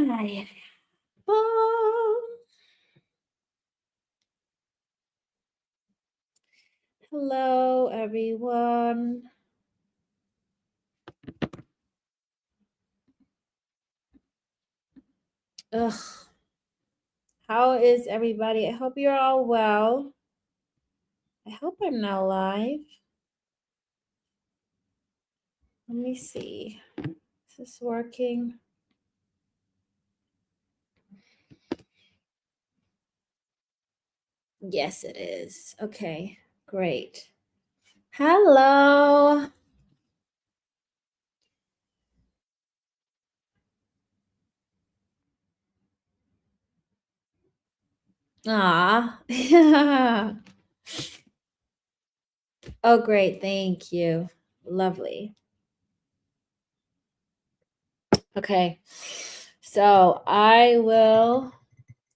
Hi. Hello, everyone. Ugh. How is everybody? I hope you're all well. I hope I'm not live. Let me see. Is this working? Yes, it is. Okay, great. Hello. Ah. Oh, great. Thank you. Lovely. Okay. So I will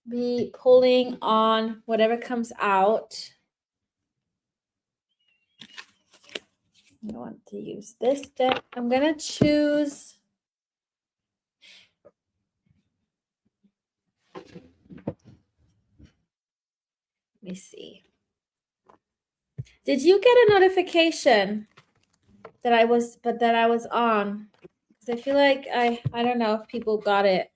be pulling on whatever comes out. I want to use this deck. I'm going to choose. Let me see. Did you get a notification that I was on? Because I feel like I don't know if people got it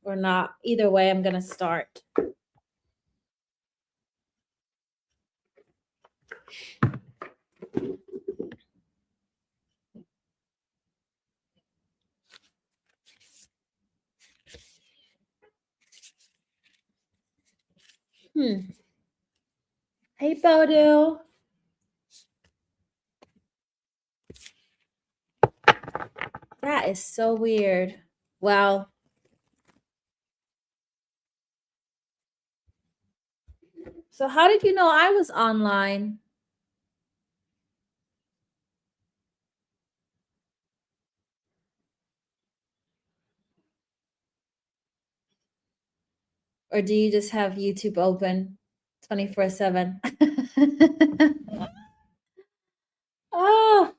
or not. Either way, I'm going to start. Hey, Bodo. That is so weird. Well, so how did you know I was online? Or do you just have YouTube open 24/7? Oh.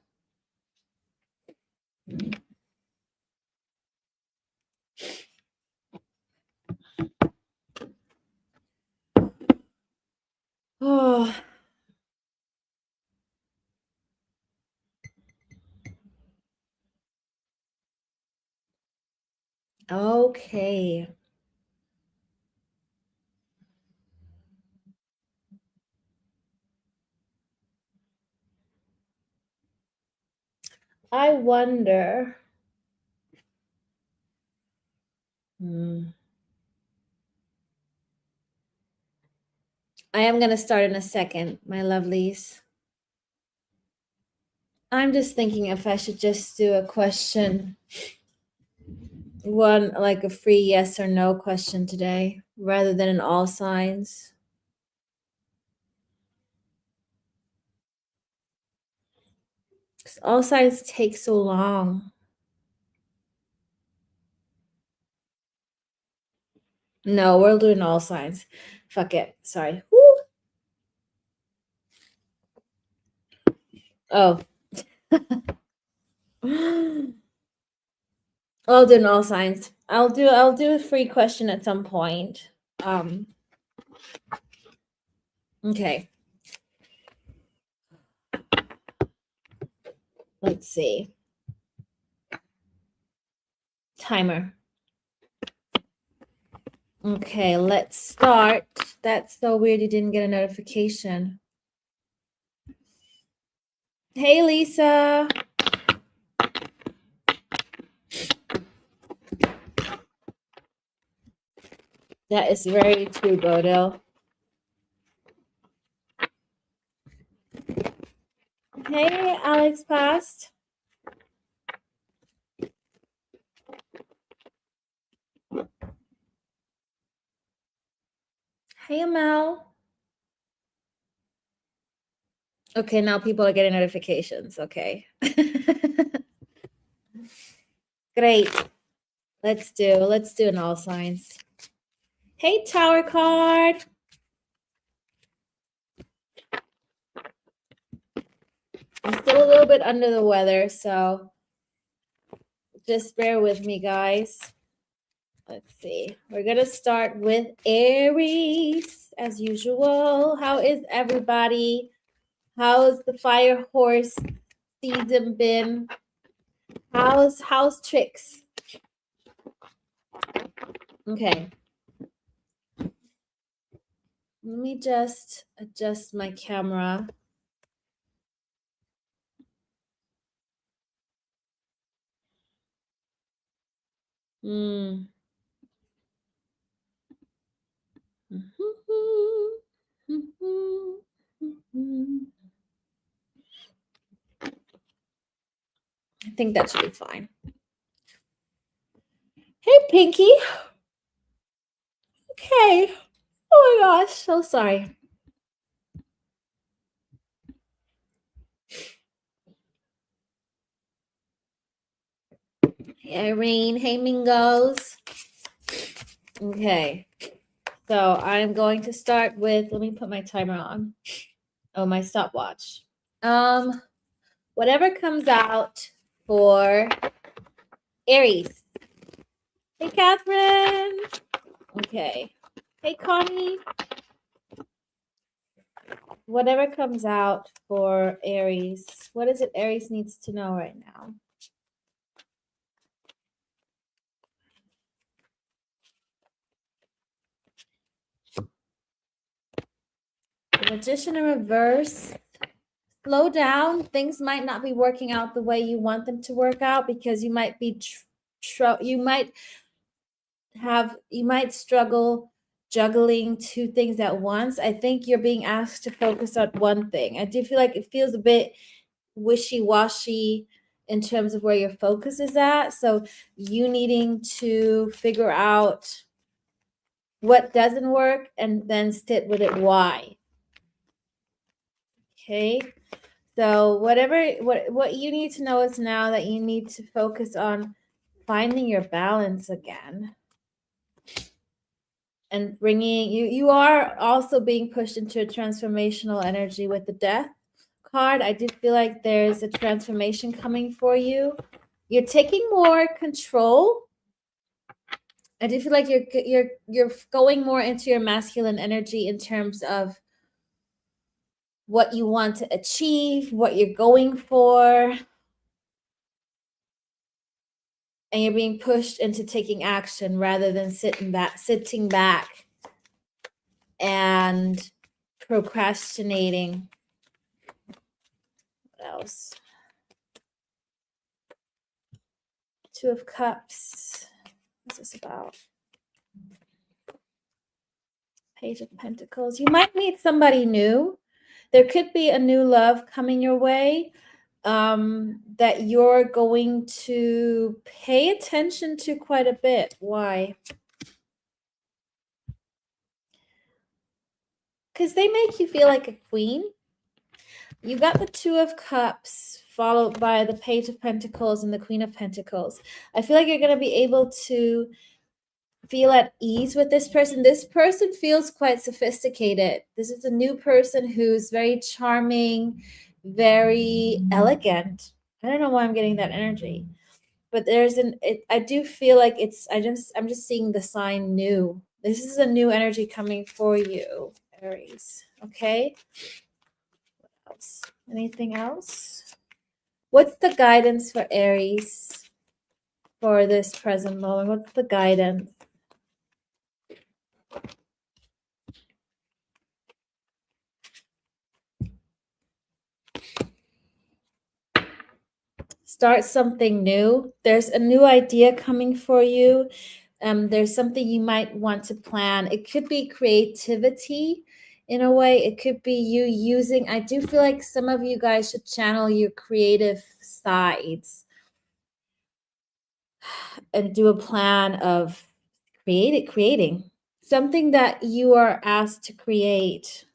Oh. Okay. I wonder. I am going to start in a second, my lovelies. I'm just thinking if I should just do a question. One, like a free yes or no question today, rather than an all signs. Because all signs take so long. No, we're doing all signs. Fuck it. Sorry. Woo. Oh. I'll do all signs. I'll do a free question at some point. Okay. Let's see. Timer. Okay, let's start. That's so weird you didn't get a notification. Hey, Lisa. That is very true, Bodil. Hey, Alex Past. Hey, Mel. Okay, now people are getting notifications. Okay. Great. Let's do an all signs. Hey, Tower card. I'm still a little bit under the weather, so just bear with me, guys. Let's see. We're going to start with Aries, as usual. How is everybody? How's the fire horse season been? How's tricks? Okay. Let me just adjust my camera. I think that should be fine. Hey, Pinky. Okay. Oh my gosh, so sorry. Hey, Irene. Hey, Mingos. Okay. So I'm going to start with, let me put my timer on. Oh, my stopwatch. Whatever comes out for Aries. Hey, Catherine. Okay. Hey, Connie. Whatever comes out for Aries. What is it Aries needs to know right now? The Magician in reverse. Slow down. Things might not be working out the way you want them to work out because you might be you might struggle juggling two things at once. I think you're being asked to focus on one thing. I do feel like it feels a bit wishy-washy in terms of where your focus is at. So you needing to figure out what doesn't work and then sit with it why. Okay. So what you need to know is now that you need to focus on finding your balance again. And bringing you are also being pushed into a transformational energy with the Death card. I do feel like there's a transformation coming for you. You're taking more control. I do feel like you're going more into your masculine energy in terms of what you want to achieve, what you're going for. And you're being pushed into taking action rather than sitting back and procrastinating. What else? Two of Cups. What's this about? Page of Pentacles. You might meet somebody new. There could be a new love coming your way that you're going to pay attention to quite a bit. Why? Because they make you feel like a queen. You got the Two of Cups followed by the Page of Pentacles and the Queen of Pentacles. I feel like you're going to be able to feel at ease with this person. This person feels quite sophisticated. This is a new person who's very charming, very elegant. I don't know why I'm getting that energy, but I do feel like I'm just seeing the sign new. This is a new energy coming for you, Aries. Okay. What else? Anything else? What's the guidance for Aries for this present moment? What's the guidance? Start something new. There's a new idea coming for you. There's something you might want to plan. It could be creativity in a way. It could be you using, I do feel like some of you guys should channel your creative sides and do a plan of creating something that you are asked to create.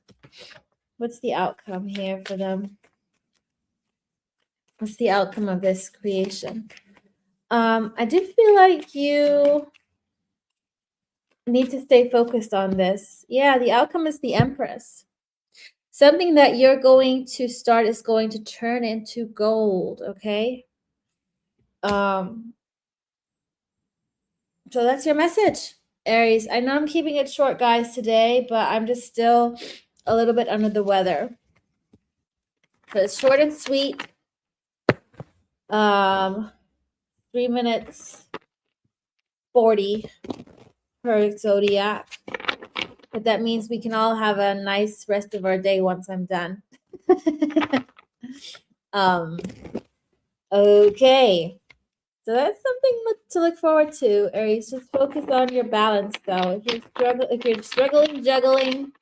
What's the outcome here for them? What's the outcome of this creation? I do feel like you need to stay focused on this. Yeah, the outcome is the Empress. Something that you're going to start is going to turn into gold, okay? So that's your message, Aries. I know I'm keeping it short, guys, today, but I'm just still a little bit under the weather. But it's short and sweet. 3 minutes 40 per zodiac. But that means we can all have a nice rest of our day once I'm done. Okay. So that's something to look forward to, Aries. Just focus on your balance, though. If you're struggling juggling,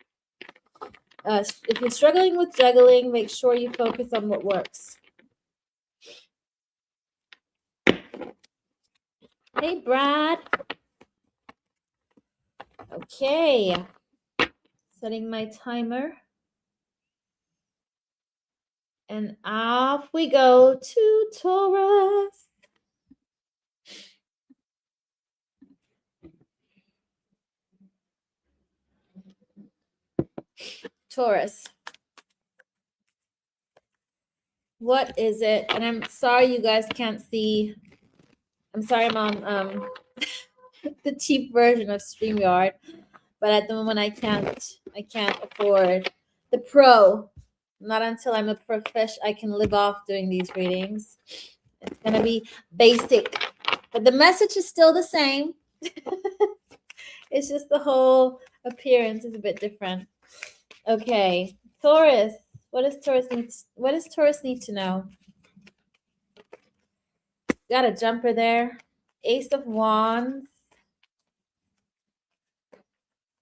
if you're struggling with juggling, make sure you focus on what works. Hey, Brad. Okay. Setting my timer. And off we go to Taurus. Taurus. What is it? And I'm sorry you guys can't see. I'm sorry I'm on the cheap version of StreamYard, but at the moment I can't afford the pro. Not until I'm a professional I can live off doing these readings. It's gonna be basic, but the message is still the same. It's just the whole appearance is a bit different. Okay, Taurus. What does Taurus need to know? Got a jumper there. Ace of Wands.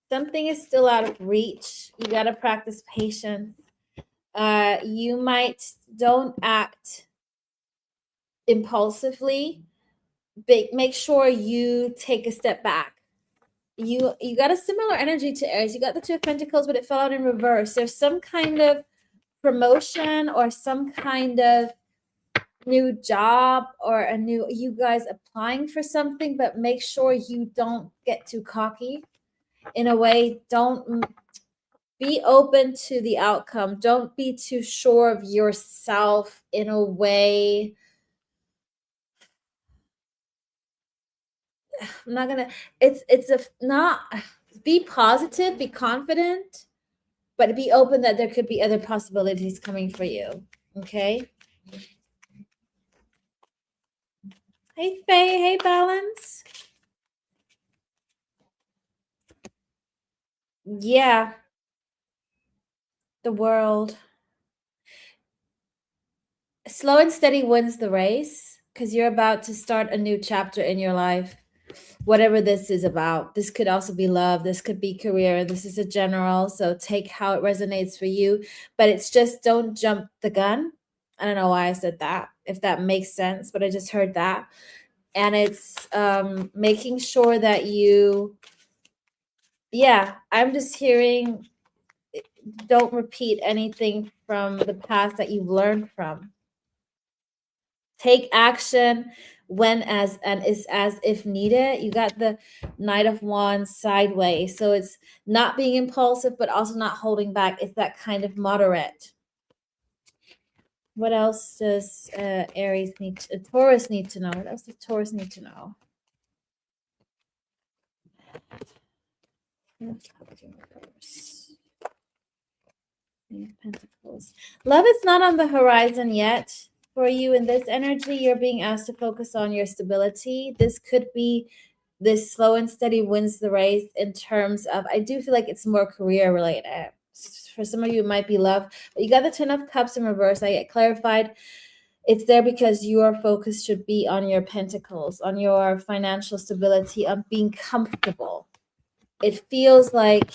Something is still out of reach. You got to practice patience. Don't act impulsively. Make sure you take a step back. You got a similar energy to Aries. You got the Two of Pentacles, but it fell out in reverse. There's some kind of promotion or some kind of new job or you guys applying for something, but make sure you don't get too cocky. In a way, don't be open to the outcome. Don't be too sure of yourself in a way. I'm not gonna, be positive, be confident, but be open that there could be other possibilities coming for you. Okay. Hey, Faye. Hey, Balance. Yeah. The world. Slow and steady wins the race because you're about to start a new chapter in your life. Whatever this is about. This could also be love. This could be career. This is a general. So take how it resonates for you. But it's just don't jump the gun. I don't know why I said that, if that makes sense, but I just heard that. And it's making sure that I'm just hearing, don't repeat anything from the past that you've learned from. Take action when as if needed. You got the Knight of Wands sideways. So it's not being impulsive, but also not holding back. It's that kind of moderate. What else does Taurus need to know? What else does Taurus need to know? Pentacles. Love is not on the horizon yet. For you in this energy, you're being asked to focus on your stability. This could be this slow and steady wins the race in terms of, I do feel like it's more career related. For some of you, it might be love, but you got the Ten of Cups in reverse. I get clarified. It's there because your focus should be on your pentacles, on your financial stability, on being comfortable. It feels like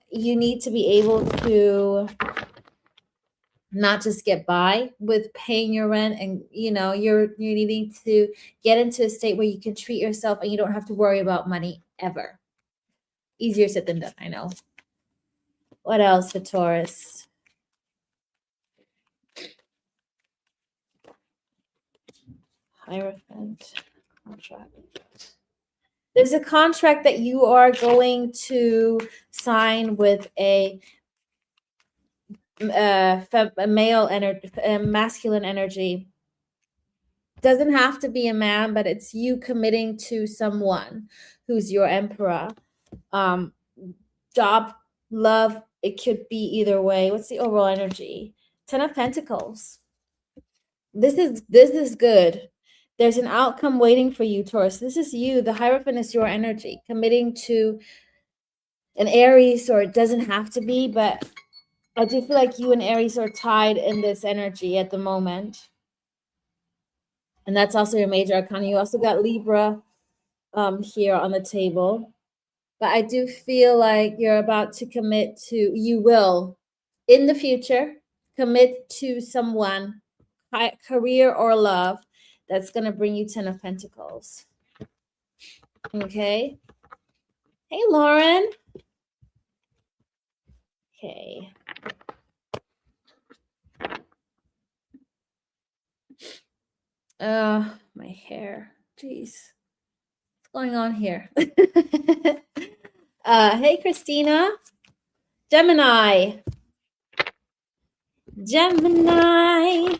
you need to be able to not just get by with paying your rent, and you're needing to get into a state where you can treat yourself and you don't have to worry about money ever. Easier said than done, I know. What else for Taurus? Hierophant contract. There's a contract that you are going to sign with a male energy, masculine energy. Doesn't have to be a man, but it's you committing to someone who's your emperor. Job, love, it could be either way. What's the overall energy? 10 of Pentacles. This is good. There's an outcome waiting for you, Taurus. This is you. The Hierophant is your energy, committing to an Aries, or it doesn't have to be, but I do feel like you and Aries are tied in this energy at the moment. And that's also your major arcana. You also got Libra here on the table. But I do feel like you're about to commit to, you will, in the future, commit to someone, career or love, that's going to bring you 10 of Pentacles. Okay. Hey, Lauren. Okay. My hair. Jeez. What's going on here? Hey, Christina. Gemini. Gemini.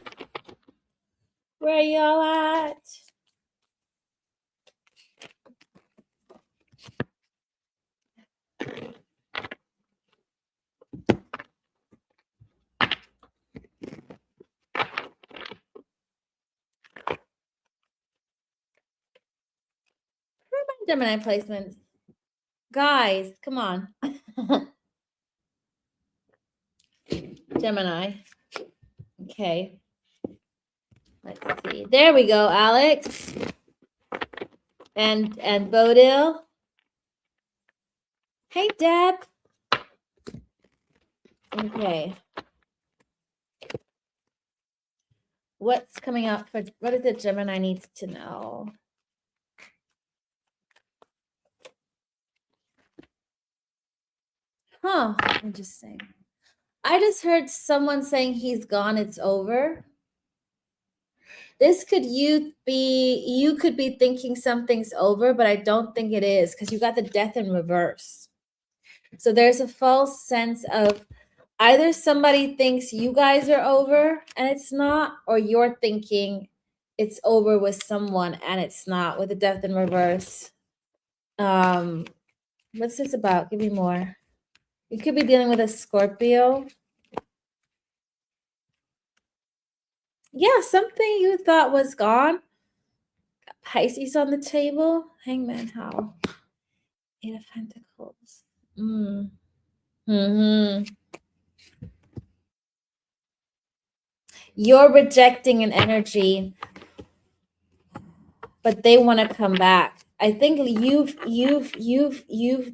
Where y'all at? Gemini placements. Guys, come on. Gemini. Okay. Let's see. There we go, Alex. And Bodil. Hey, Deb. Okay. What's coming up for, what is it Gemini needs to know? Huh, interesting. I just heard someone saying he's gone, it's over. This could you could be thinking something's over, but I don't think it is, because you got the Death in reverse. So there's a false sense of either somebody thinks you guys are over and it's not, or you're thinking it's over with someone and it's not, with the Death in reverse. What's this about? Give me more. You could be dealing with a Scorpio. Yeah, something you thought was gone. Got Pisces on the table. Hangman, how? 8 of Pentacles. You're rejecting an energy, but they want to come back. I think you've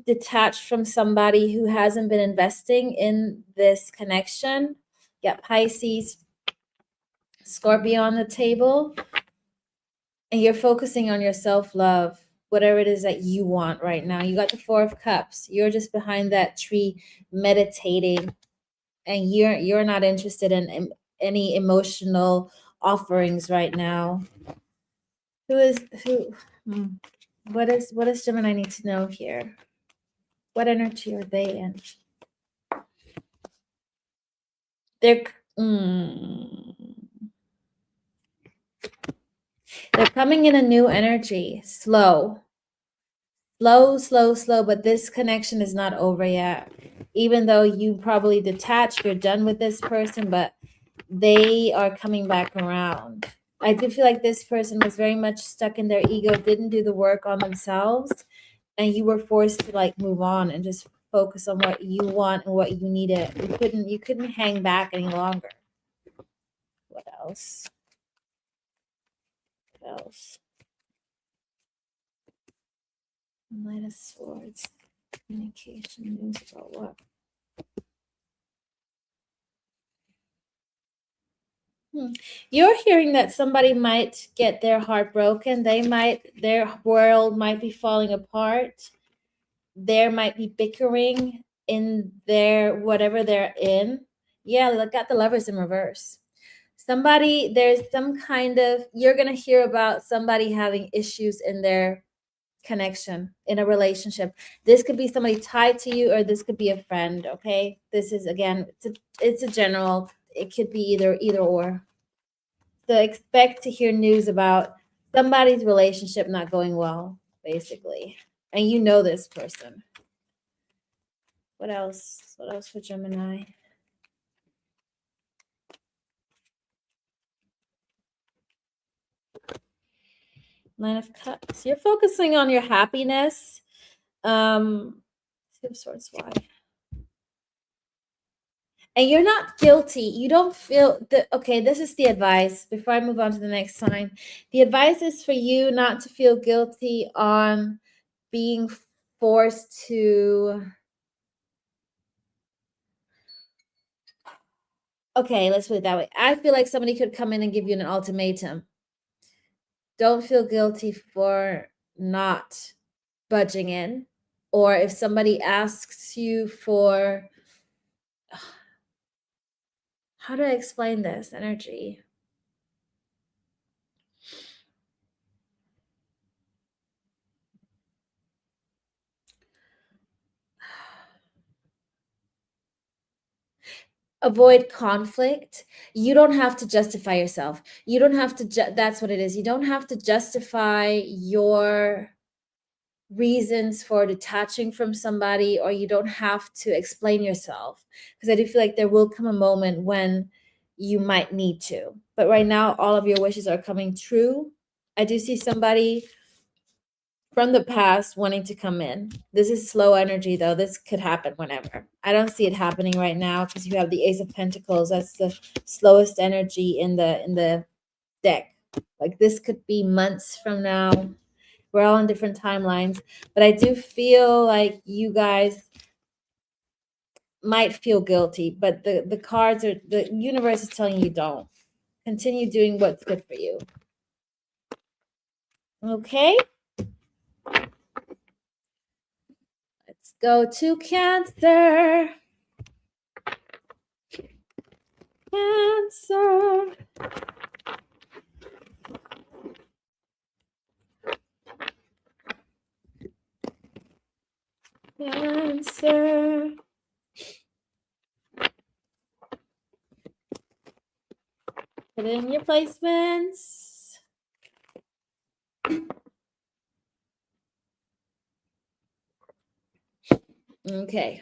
detached from somebody who hasn't been investing in this connection. You got Pisces, Scorpio on the table, and you're focusing on your self-love, whatever it is that you want right now. You got the 4 of Cups. You're just behind that tree meditating, and you're not interested in any emotional offerings right now. What does Gemini need to know here? What energy are they in? They're coming in a new energy, slow, but this connection is not over yet. Even though you probably detached, you're done with this person, but they are coming back around. I do feel like this person was very much stuck in their ego, didn't do the work on themselves, and you were forced to like move on and just focus on what you want and what you needed. You couldn't hang back any longer. What else? What else? Knight of Swords. Communication, news about what? You're hearing that somebody might get their heart broken. Their world might be falling apart. There might be bickering in their whatever they're in. Yeah, look at the Lovers in reverse. There's some kind of, you're going to hear about somebody having issues in their connection, in a relationship. This could be somebody tied to you, or this could be a friend. Okay, this is, again, it's a general, it could be either or. So expect to hear news about somebody's relationship not going well, basically. And you know this person. What else? What else for Gemini? Nine of Cups. You're focusing on your happiness. Two of Swords. Why? And you're not guilty. You don't feel that. Okay, this is the advice before I move on to the next sign. The advice is for you not to feel guilty on being forced to. Okay, let's put it that way. I feel like somebody could come in and give you an ultimatum. Don't feel guilty for not budging in. Or if somebody asks you for, how do I explain this energy? Avoid conflict. You don't have to justify yourself. You don't have to, that's what it is. You don't have to justify your reasons for detaching from somebody, or you don't have to explain yourself, because I do feel like there will come a moment when you might need to, but right now all of your wishes are coming true. I do see somebody from the past wanting to come in. This is slow energy though. This could happen whenever. I don't see it happening right now because you have the Ace of Pentacles. That's the slowest energy in the deck. Like this could be months from now. We're all on different timelines, but I do feel like you guys might feel guilty, but the cards are, the universe is telling you don't. Continue doing what's good for you. Okay? Let's go to Cancer. Cancer. Cancer. Put in your placements. Okay.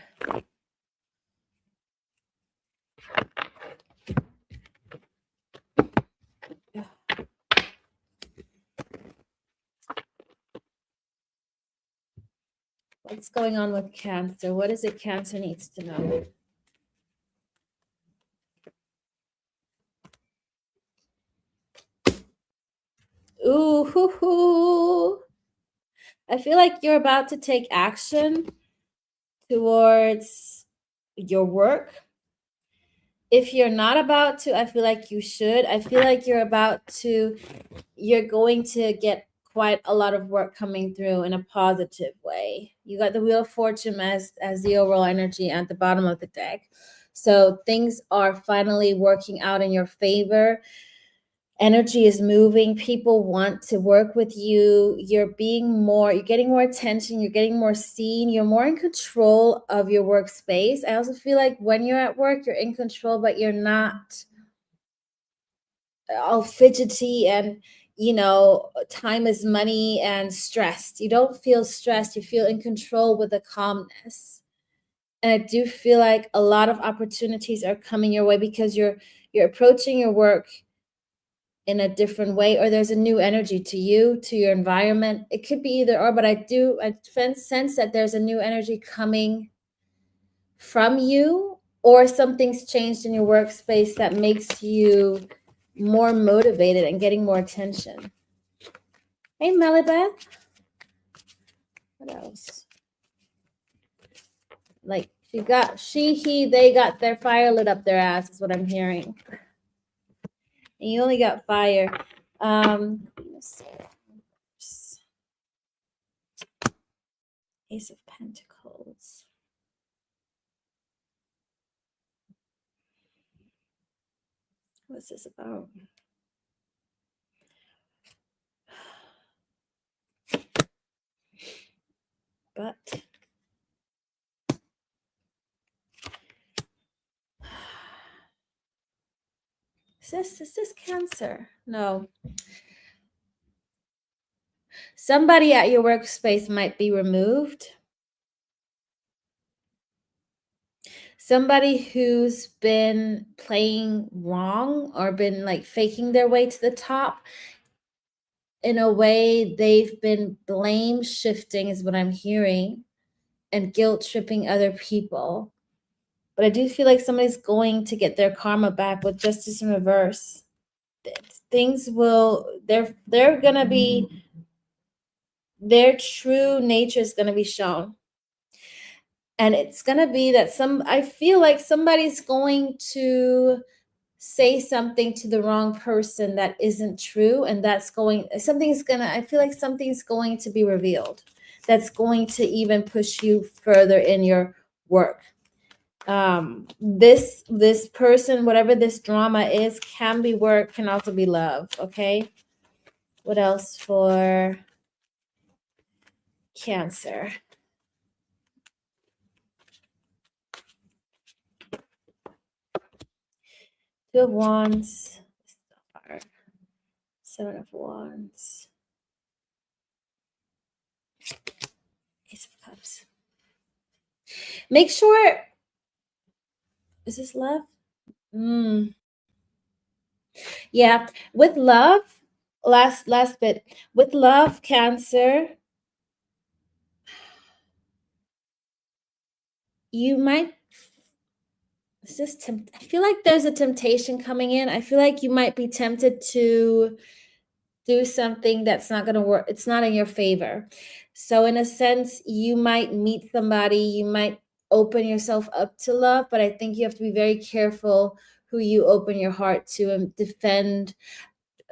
What's going on with Cancer? What is it Cancer needs to know? Ooh, hoo, hoo. I feel like you're about to take action towards your work. If you're not about to, I feel like you should. I feel like you're going to get quite a lot of work coming through in a positive way. You got the Wheel of Fortune as the overall energy at the bottom of the deck. So things are finally working out in your favor. Energy is moving. People want to work with you. You're getting more attention. You're getting more seen. You're more in control of your workspace. I also feel like when you're at work, you're in control, but you're not all fidgety and, time is money and stressed. You don't feel stressed. You feel in control with a calmness. And I do feel like a lot of opportunities are coming your way because you're approaching your work in a different way, or there's a new energy to you, to your environment. It could be either or, but I sense that there's a new energy coming from you, or something's changed in your workspace that makes you more motivated and getting more attention. Hey, Melibeth. What else? Like they got their fire lit up their ass is what I'm hearing. And you only got fire. Ace of Pentacles. What's this about? But Is this Cancer? No. Somebody at your workspace might be removed. Somebody who's been playing wrong or been like faking their way to the top. In a way, they've been blame shifting is what I'm hearing, and guilt tripping other people. But I do feel like somebody's going to get their karma back with justice in reverse. Things will, they're gonna be, their true nature is gonna be shown. And it's gonna be that I feel like somebody's going to say something to the wrong person that isn't true, and I feel like something's going to be revealed that's going to even push you further in your work. This person, whatever this drama is, can be work, can also be love. Okay, what else for Cancer? Two of Wands, Seven of Wands, Ace of Cups. Make sure, is this love? Yeah, with love, last bit. With love, Cancer, you might, I feel like there's a temptation coming in. I feel like you might be tempted to do something that's not going to work. It's not in your favor. So in a sense, you might meet somebody, you might open yourself up to love, but I think you have to be very careful who you open your heart to and defend.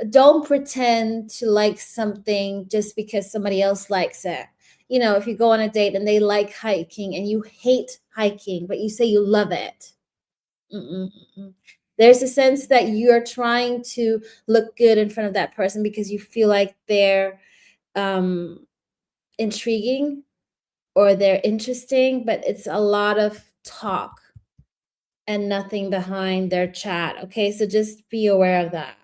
Don't pretend to like something just because somebody else likes it. You know, if you go on a date and they like hiking and you hate hiking, but you say you love it. There's a sense that you're trying to look good in front of that person because you feel like they're intriguing or they're interesting, but it's a lot of talk and nothing behind their chat. Okay, so just be aware of that.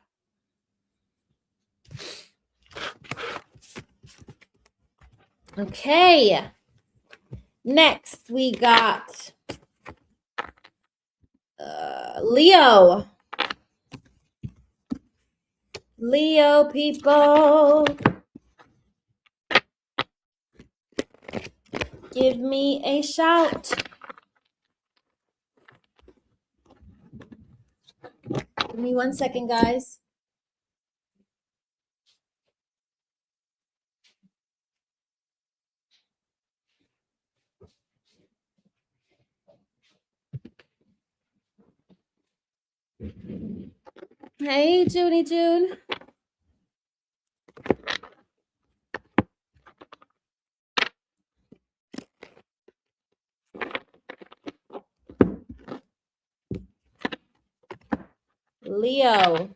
Okay, next we got Leo. Leo people, give me a shout. Give me 1 second, guys. Hey, June. Leo.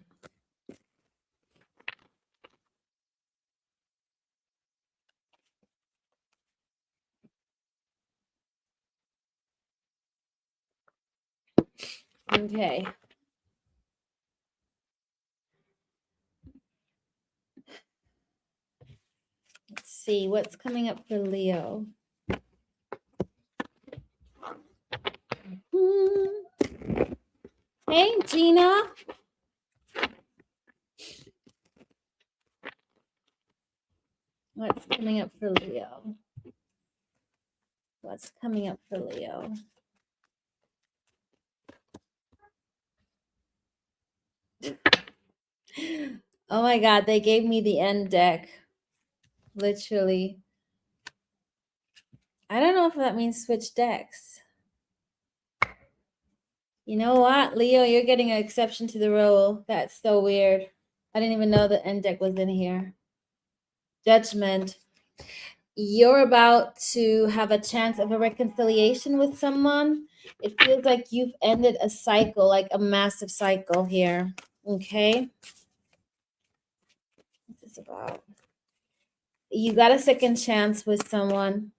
Okay. Let's see what's coming up for Leo. Hey, Gina. What's coming up for Leo? What's coming up for Leo? Oh my God, they gave me the end deck. Literally. I don't know if that means switch decks. You know what, Leo, you're getting an exception to the rule. That's so weird. I didn't even know the end deck was in here. Judgment. You're about to have a chance of a reconciliation with someone. It feels like you've ended a cycle, like a massive cycle here. Okay. What's this about? You got a second chance with someone.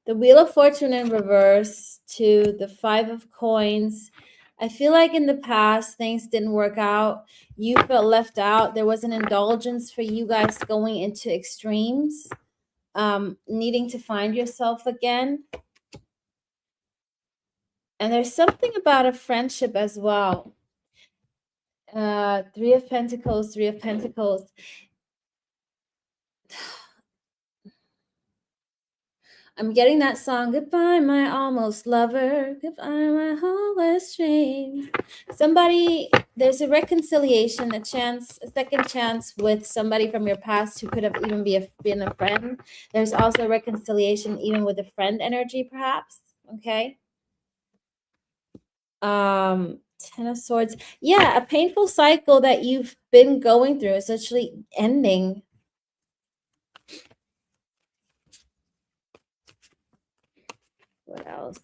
The Wheel of Fortune in reverse to the Five of Coins. I feel like in the past, things didn't work out. You felt left out. There was an indulgence for you guys going into extremes, needing to find yourself again. And there's something about a friendship as well. Three of Pentacles, Three of Pentacles. I'm getting that song, Goodbye, My Almost Lover, Goodbye, My Hopeless Dream. Somebody, there's a reconciliation, a chance, a second chance with somebody from your past who could have even been a friend. There's also a reconciliation even with a friend energy, perhaps, okay? Ten of Swords. Yeah, a painful cycle that you've been going through is actually ending. What else?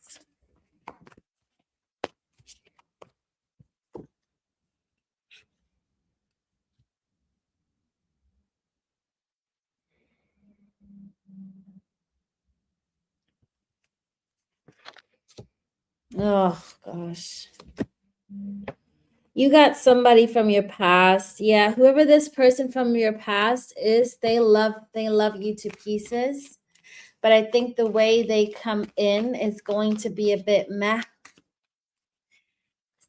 Oh, gosh. You got somebody from your past. Yeah, whoever this person from your past is, they love you to pieces. But I think the way they come in is going to be a bit meh.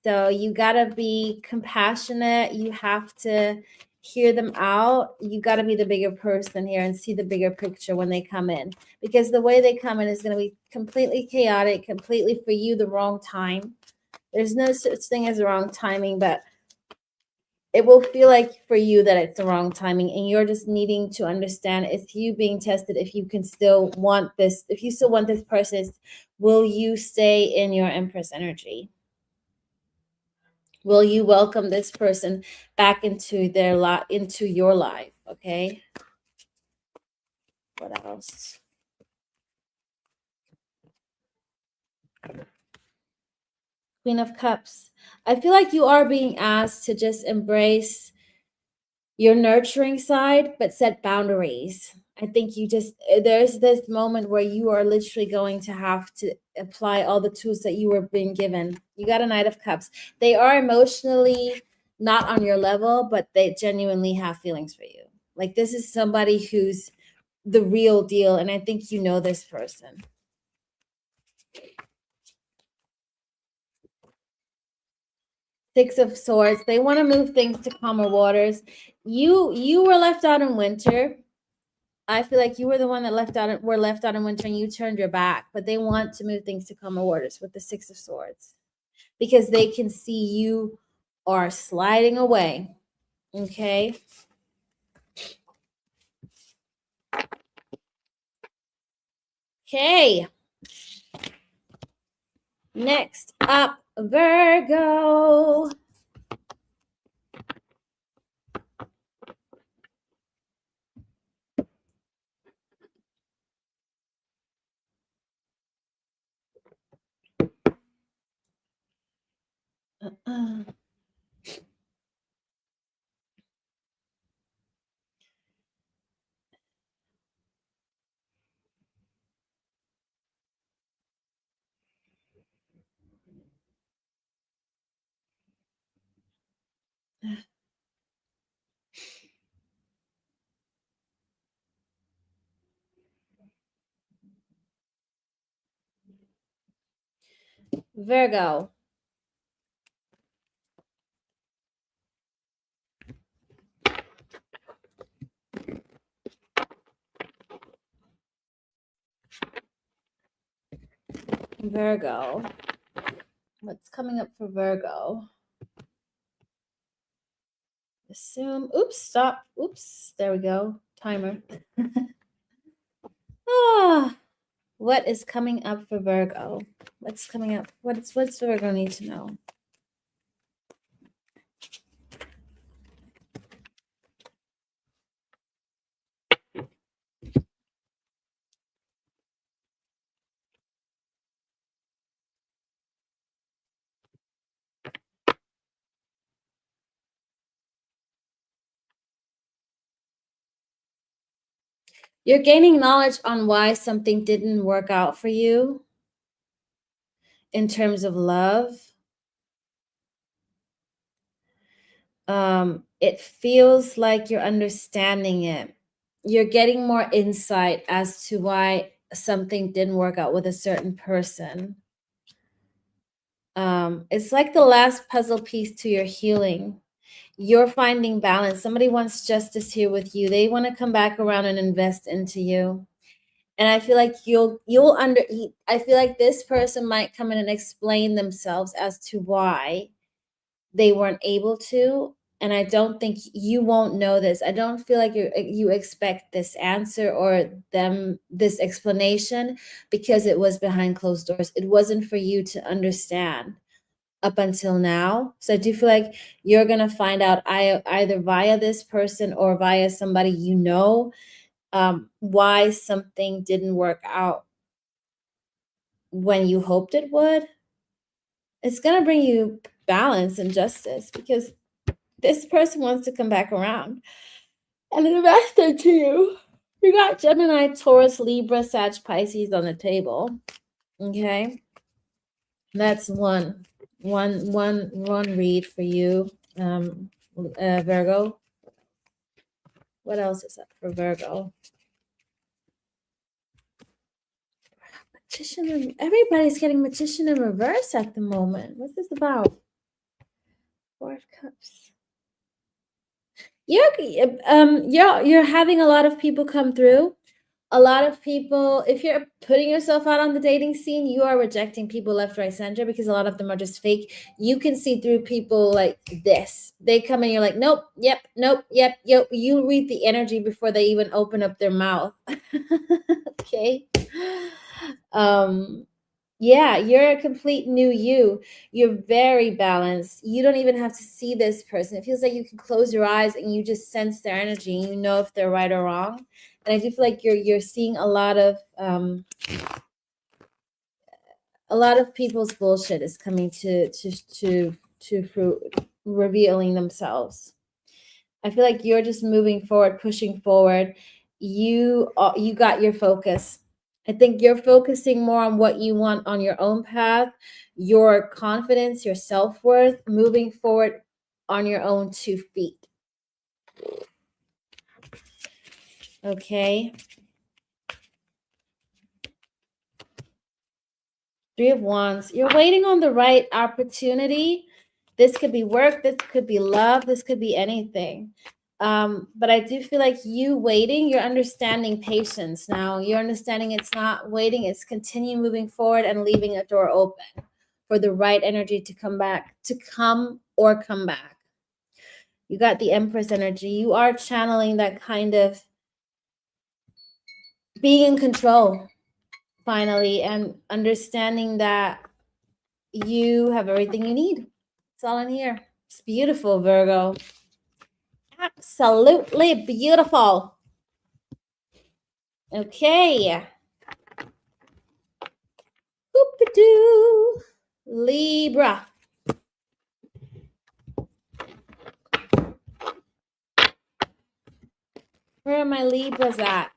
So you got to be compassionate. You have to hear them out. You got to be the bigger person here and see the bigger picture when they come in. Because the way they come in is going to be completely chaotic, completely for you the wrong time. There's no such thing as wrong timing, but it will feel like for you that it's the wrong timing, and you're just needing to understand, it's you being tested, if you can still want this, if you still want this person, will you stay in your Empress energy? Will you welcome this person back into their life, into your life? Okay. What else? Queen of Cups. I feel like you are being asked to just embrace your nurturing side, but set boundaries. I think you just, there's this moment where you are literally going to have to apply all the tools that you were being given. You got a Knight of Cups. They are emotionally not on your level, but they genuinely have feelings for you. Like, this is somebody who's the real deal, and I think you know this person. Six of Swords. They want to move things to calmer waters. You were left out in winter. I feel like you were the one that were left out in winter, and you turned your back. But they want to move things to calmer waters with the Six of Swords, because they can see you are sliding away. Okay. Okay. Next up, Virgo. Virgo. Virgo. What's coming up for Virgo? Assume. Oops, stop. Oops, there we go. Timer. What is coming up for Virgo? What's coming up? What's Virgo need to know? You're gaining knowledge on why something didn't work out for you in terms of love. It feels like you're understanding it. You're getting more insight as to why something didn't work out with a certain person. It's like the last puzzle piece to your healing. You're finding balance. Somebody wants justice here with you. They want to come back around and invest into you. And I feel like I feel like this person might come in and explain themselves as to why they weren't able to. And I don't think you won't know this. I don't feel like you expect this answer or this explanation because it was behind closed doors. It wasn't for you to understand up until now. So I do feel like you're going to find out either via this person or via somebody you know, why something didn't work out when you hoped it would. It's going to bring you balance and justice because this person wants to come back around and invest into you. You got Gemini, Taurus, Libra, Sag, Pisces on the table. Okay. That's one read for you, Virgo. What else is up for Virgo? Magician. Everybody's getting Magician in reverse at the moment. What's this about? Four of Cups. You're having a lot of people come through. A lot of people, if you're putting yourself out on the dating scene, you are rejecting people left, right, center because a lot of them are just fake. You can see through people like this. They come in, you're like, nope, yep, nope, yep. You read the energy before they even open up their mouth. Okay. Yeah, you're a complete new you. You're very balanced. You don't even have to see this person. It feels like you can close your eyes and you just sense their energy. You know if they're right or wrong. And I do feel like you're seeing a lot of people's bullshit is coming to fruit, revealing themselves. I feel like you're just moving forward, pushing forward. You got your focus. I think you're focusing more on what you want on your own path, your confidence, your self-worth, moving forward on your own 2 feet. Okay. 3 of Wands. You're waiting on the right opportunity. This could be work. This could be love. This could be anything. But I do feel like you waiting, you're understanding patience now. You're understanding it's not waiting, it's continue moving forward and leaving a door open for the right energy to come back, to come back. You got the Empress energy. You are channeling that kind of being in control finally and understanding that you have everything you need. It's all in here. It's beautiful, Virgo. Absolutely beautiful. Okay. Boop-a-doo. Libra. Where are my Libras at?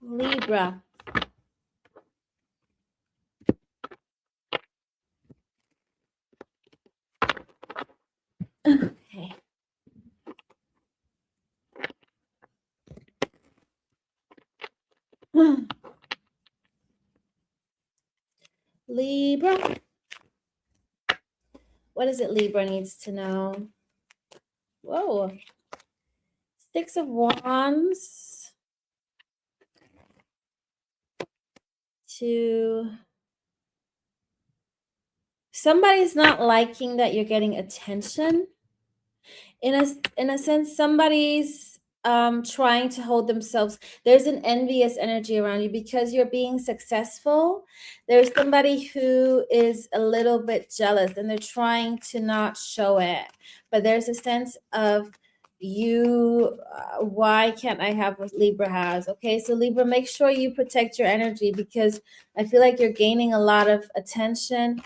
Libra. Okay. Libra. What is it Libra needs to know? Whoa. 6 of Wands. Somebody's not liking that you're getting attention. In a sense, somebody's trying to hold themselves. There's an envious energy around you because you're being successful. There's somebody who is a little bit jealous and they're trying to not show it. but there's a sense of you, why can't I have what Libra has? Okay, so Libra, make sure you protect your energy, because I feel like you're gaining a lot of attention.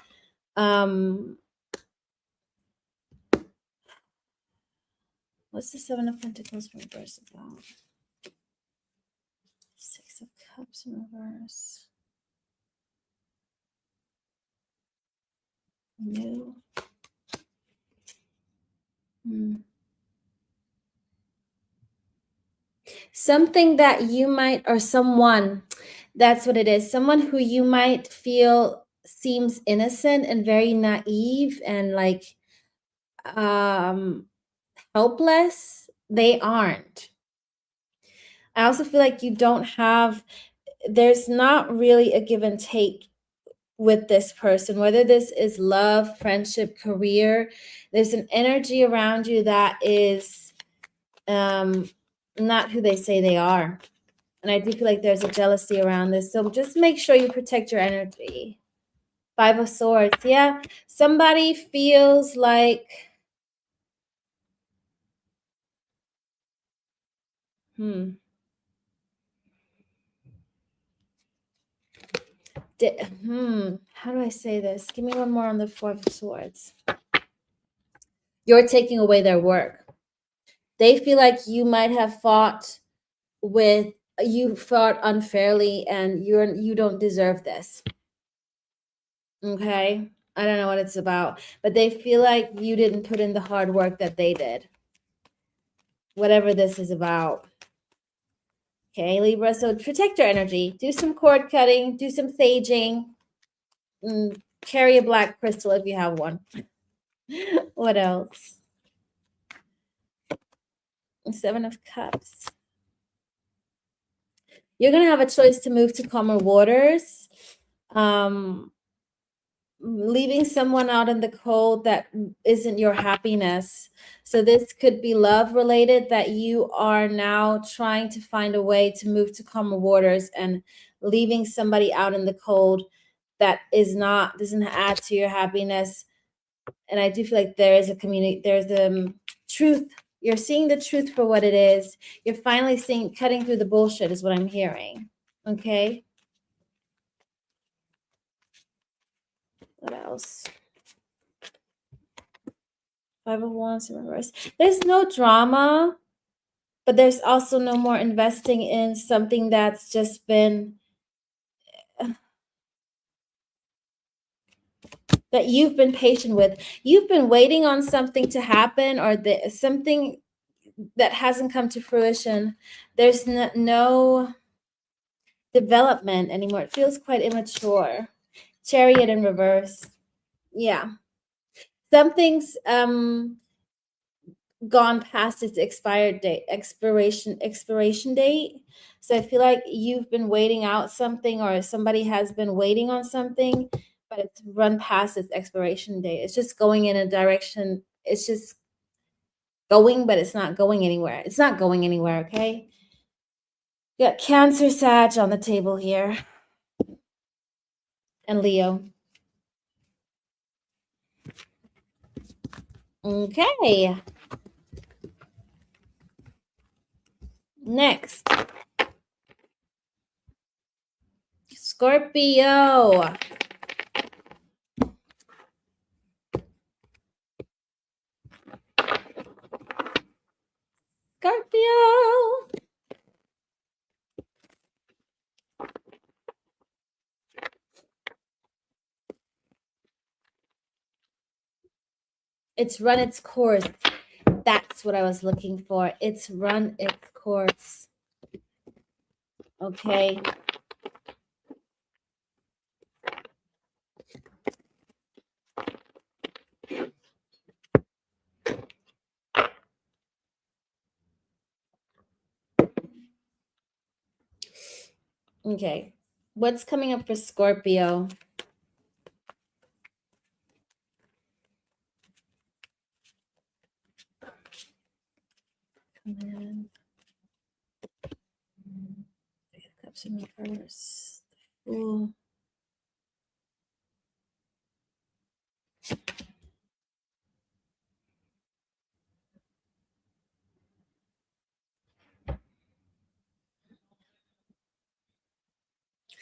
What's the Seven of Pentacles reverse about? Six of Cups in reverse. New. Something that you might, or someone, that's what it is. Someone who you might feel seems innocent and very naive and like helpless. They aren't. I also feel like you don't have, there's not really a give and take with this person, whether this is love, friendship, career. There's an energy around you that is not who they say they are. And I do feel like there's a jealousy around this. So just make sure you protect your energy. Five of Swords. Yeah. Somebody feels like, how do I say this? Give me one more on the Four of Swords. You're taking away their work. They feel like you might have fought unfairly and you don't deserve this. Okay? I don't know what it's about, but they feel like you didn't put in the hard work that they did. Whatever this is about. Okay, Libra, so protect your energy. Do some cord cutting, do some saging, carry a black crystal if you have one. What else? Seven of Cups. You're going to have a choice to move to calmer waters. Leaving someone out in the cold that isn't your happiness. So this could be love related, that you are now trying to find a way to move to calmer waters, and leaving somebody out in the cold that doesn't add to your happiness. And I do feel like there is there's the truth. You're seeing the truth for what it is. You're finally cutting through the bullshit is what I'm hearing. Okay. What else? Five of Wands in reverse. There's no drama, but there's also no more investing in something that's just been that you've been patient with. You've been waiting on something to happen, or something that hasn't come to fruition. There's no development anymore. It feels quite immature. Chariot in reverse. Yeah. Something's gone past its expiration date. So I feel like you've been waiting out something, or somebody has been waiting on something, but it's run past its expiration date. It's just going in a direction. It's just going, but it's not going anywhere. It's not going anywhere, okay? You got Cancer, Sag on the table here. And Leo. Okay. Next. Scorpio. Scorpio. It's run its course. That's what I was looking for. It's run its course. Okay. Okay. What's coming up for Scorpio? Come in. Cups in reverse. Ooh.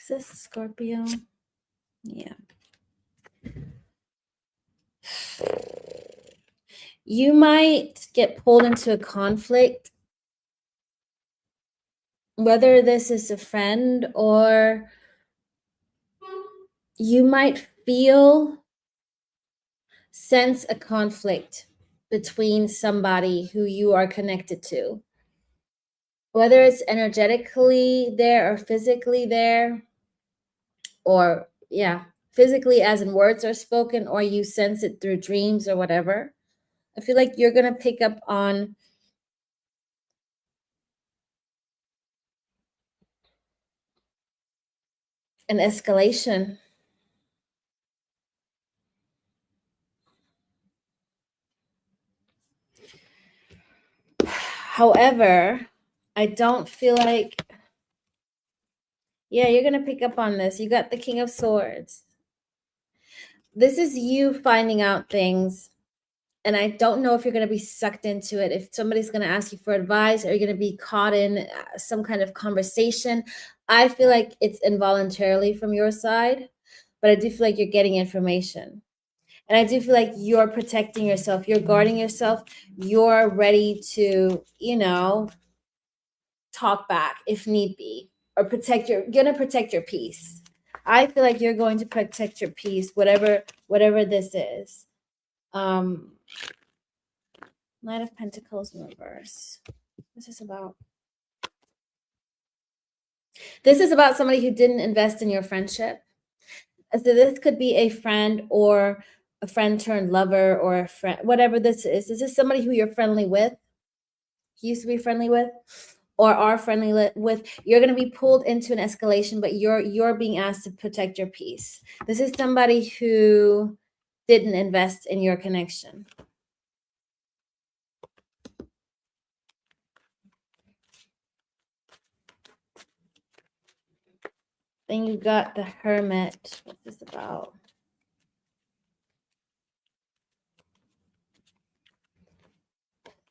this Scorpio? Yeah. You might get pulled into a conflict, whether this is a friend or you might sense a conflict between somebody who you are connected to, whether it's energetically there or physically there, or physically as in words are spoken, or you sense it through dreams or whatever. I feel like you're going to pick up on an escalation. However, I don't feel like, you're going to pick up on this. You got the King of Swords. This is you finding out things, and I don't know if you're going to be sucked into it, if somebody's going to ask you for advice, or you're going to be caught in some kind of conversation. I feel like it's involuntarily from your side, but I do feel like you're getting information. And I do feel like you're protecting yourself, you're guarding yourself, you're ready to, talk back if need be, or gonna protect your peace. I feel like you're going to protect your peace, whatever this is. Knight of Pentacles in reverse. What's this about? This is about somebody who didn't invest in your friendship. So this could be a friend, or a friend turned lover, or a friend, whatever this is. This is somebody who you're friendly with, used to be friendly with, or are friendly with. You're going to be pulled into an escalation, but you're being asked to protect your peace. This is somebody who didn't invest in your connection. Then you got the Hermit. What's this about?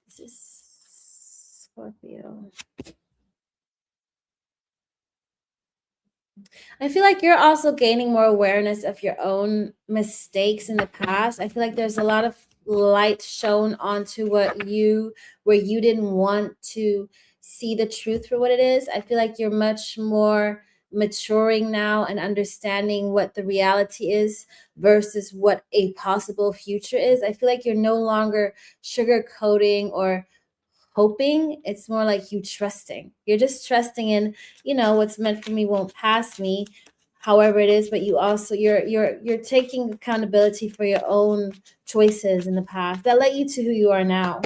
This is Scorpio. I feel like you're also gaining more awareness of your own mistakes in the past. I feel like there's a lot of light shown onto where you didn't want to see the truth for what it is. I feel like you're much more maturing now and understanding what the reality is versus what a possible future is. I feel like you're no longer sugarcoating or hoping. It's more like you trusting. You're just trusting in, what's meant for me won't pass me, however it is. But you also, you're taking accountability for your own choices in the past that led you to who you are now.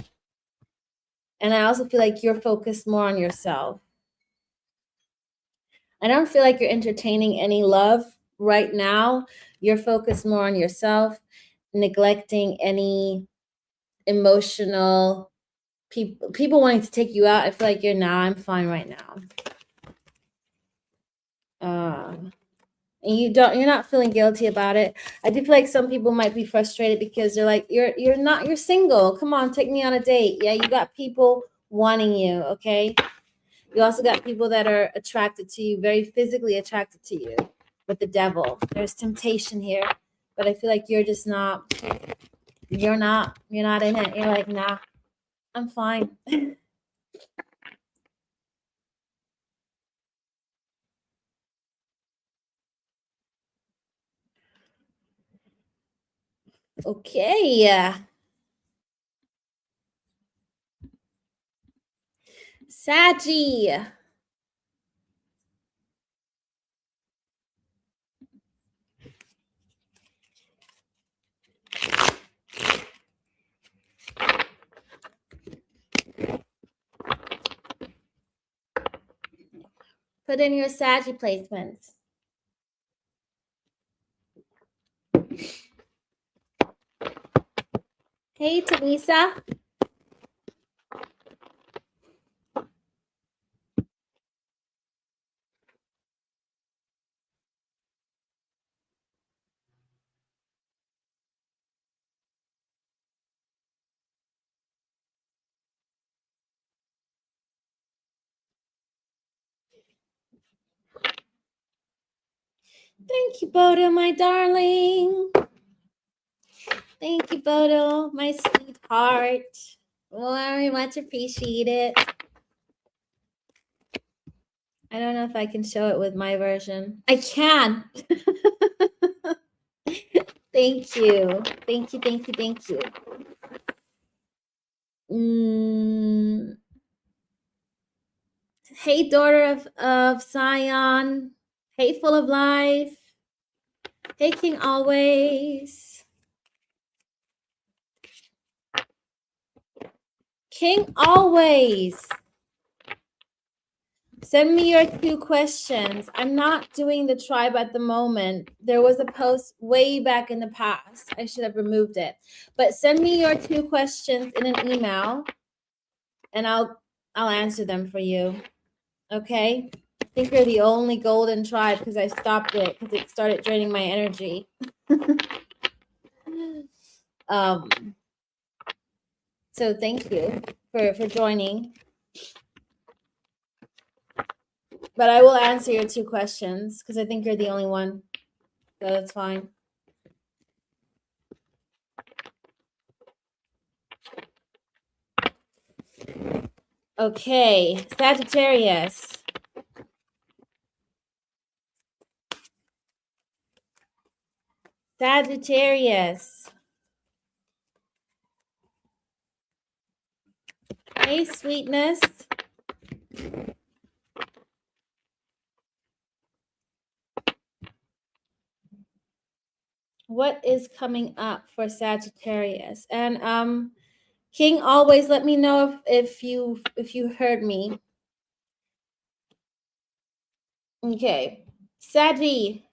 And I also feel like you're focused more on yourself. I don't feel like you're entertaining any love right now. You're focused more on yourself, neglecting any emotional people wanting to take you out. I feel like I'm fine right now. And you're not feeling guilty about it. I do feel like some people might be frustrated because they're like, you're single. Come on, take me on a date. Yeah, you got people wanting you, okay? You also got people that are attracted to you, very physically attracted to you. With the Devil, there's temptation here, but I feel like you're just not. You're not in it. You're like, nah, I'm fine. Okay. Saggy. Put in your Saggy placements. Hey, Teresa. Thank you, Bodo, my darling. Thank you, Bodo, my sweetheart. Very much appreciate it. I don't know if I can show it with my version. I can. Thank you. Thank you, thank you, thank you. Hey, daughter of Zion. Hey, full of life. Hey, King always. King always. Send me your 2 questions. I'm not doing the tribe at the moment. There was a post way back in the past. I should have removed it. But send me your 2 questions in an email and I'll answer them for you. Okay? I think you're the only golden tribe because I stopped it because it started draining my energy. So thank you for joining. But I will answer your 2 questions because I think you're the only one. So that's fine. Okay, Sagittarius. Sagittarius. Hey, sweetness. What is coming up for Sagittarius? And King, always let me know if you heard me. Okay, Saggy.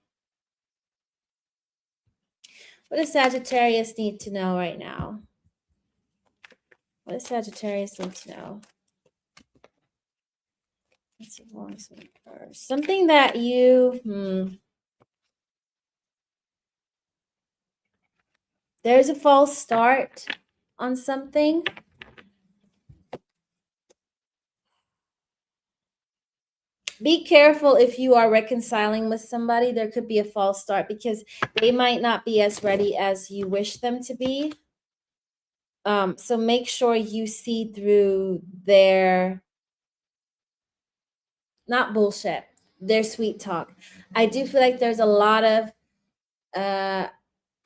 What does Sagittarius need to know right now? What does Sagittarius need to know? Let's see, something that you there's a false start on something. Be careful if you are reconciling with somebody. There could be a false start because they might not be as ready as you wish them to be. So make sure you see through their, not bullshit, their sweet talk. I do feel like there's a lot of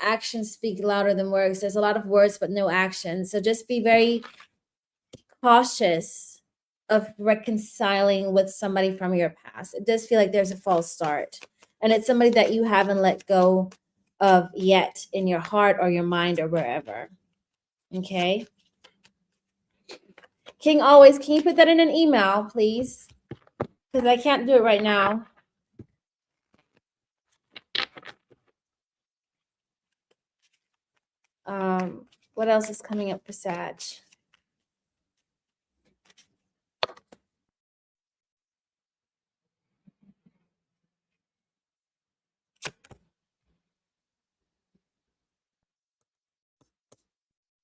actions speak louder than words. There's a lot of words but no action. So just be very cautious of reconciling with somebody from your past. It does feel like there's a false start. And it's somebody that you haven't let go of yet in your heart or your mind or wherever. Okay? King always, can you put that in an email, please? Because I can't do it right now. What else is coming up for Sag?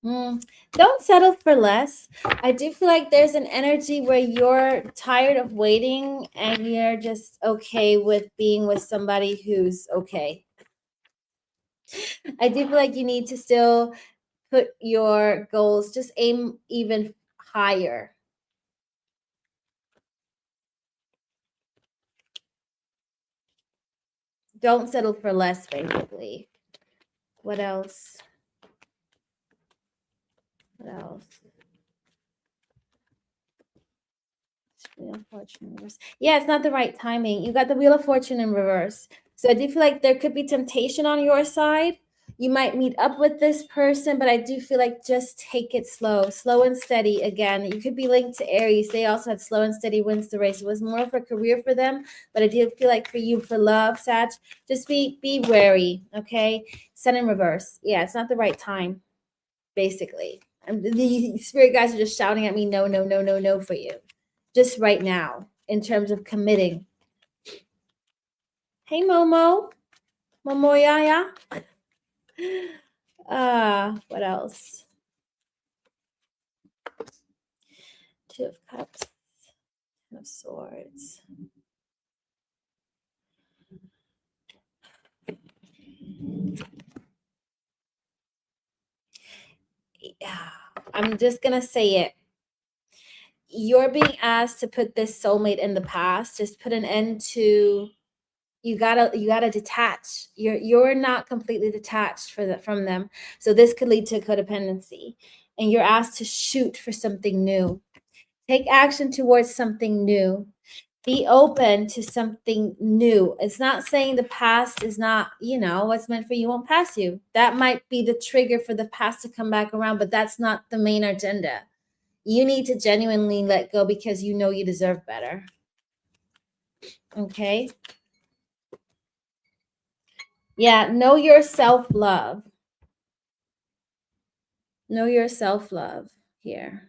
Don't settle for less. I do feel like there's an energy where you're tired of waiting and you're just okay with being with somebody who's okay. I do feel like you need to still put your goals, just aim even higher. Don't settle for less, basically. What else? What else? Wheel of Fortune in reverse. Yeah, it's not the right timing. You got the Wheel of Fortune in reverse. So I do feel like there could be temptation on your side. You might meet up with this person, but I do feel like just take it slow and steady. Again, you could be linked to Aries. They also had slow and steady wins the race. It was more of a career for them, but I do feel like for you, for love, Sag, just be wary, okay? Sun in reverse. Yeah, it's not the right time, basically. The spirit guys are just shouting at me, no, no, no, no, no for you. Just right now, in terms of committing. Hey, Momo. Momo Yaya. What else? 2 of Cups. 10 of Swords. Yeah, I'm just gonna say it. You're being asked to put this soulmate in the past. Just put an end to. You gotta detach. You're not completely detached from them. So this could lead to codependency, and you're asked to shoot for something new. Take action towards something new. Be open to something new. It's not saying the past is not, what's meant for you won't pass you. That might be the trigger for the past to come back around, but that's not the main agenda. You need to genuinely let go because you know you deserve better. Okay? Yeah, know your self-love. Know your self-love here.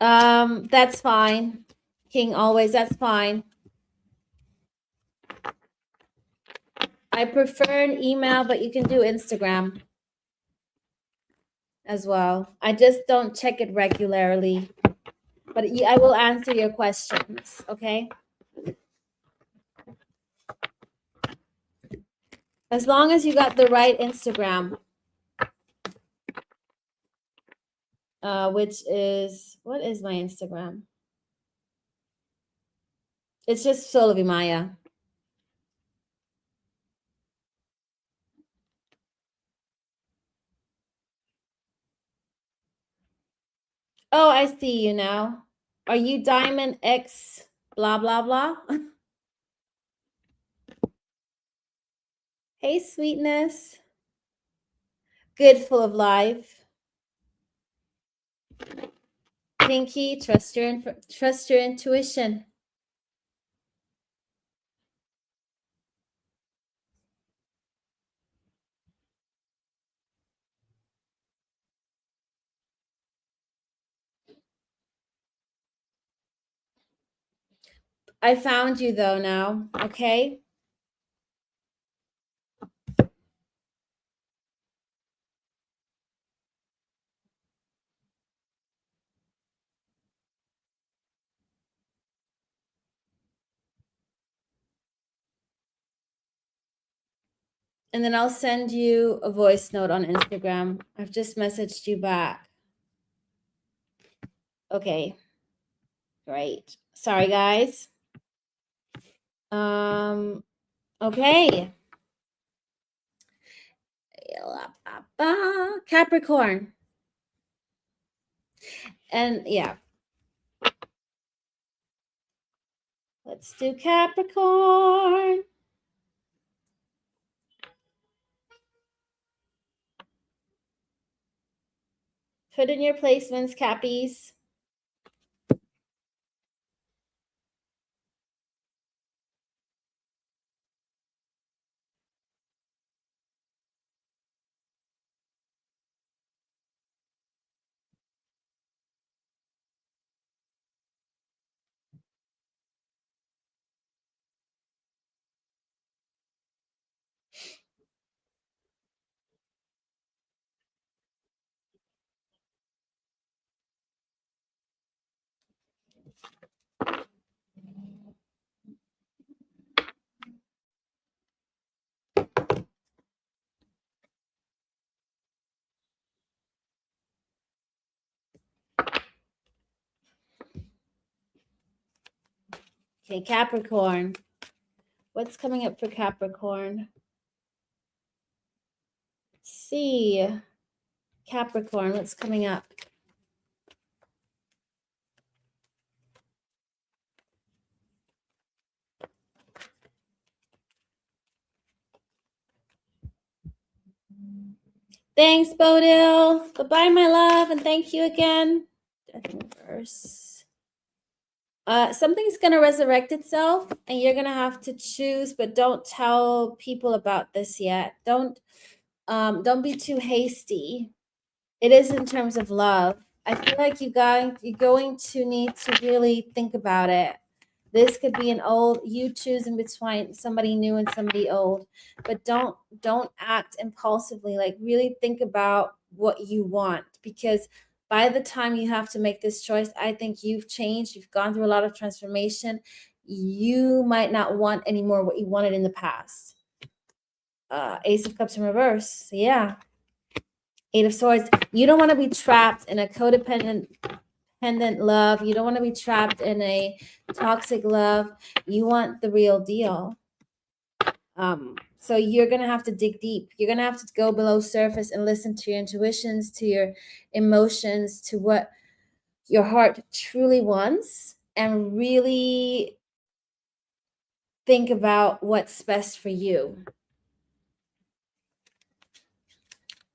That's fine. King always, that's fine. I prefer an email, but you can do Instagram as well. I just don't check it regularly, but I will answer your questions, okay? As long as you got the right Instagram, which is, what is my Instagram? It's just Solovi Maya. Oh, I see you now. Are you Diamond X blah, blah, blah? Hey, sweetness. Good, full of life. Pinky, trust your intuition. I found you though now, okay? And then I'll send you a voice note on Instagram. I've just messaged you back. Okay. Great. Sorry, guys. Okay. Capricorn. And yeah. Let's do Capricorn. Put in your placements, Cappies. Okay, Capricorn. What's coming up for Capricorn? Let's see. Capricorn, what's coming up? Thanks, Bodil. Goodbye, my love, and thank you again. Death in reverse. Something's gonna resurrect itself, and you're gonna have to choose, but don't tell people about this yet. Don't be too hasty. It is in terms of love. I feel like you're going to need to really think about it. This could be an old, you choose in between somebody new and somebody old, but don't act impulsively. Like really think about what you want, because by the time you have to make this choice, I think you've changed. You've gone through a lot of transformation. You might not want anymore what you wanted in the past. Ace of Cups in reverse. Yeah. Eight of Swords. You don't want to be trapped in a codependent love. You don't want to be trapped in a toxic love. You want the real deal. So you're going to have to dig deep. You're going to have to go below surface and listen to your intuitions, to your emotions, to what your heart truly wants, and really think about what's best for you.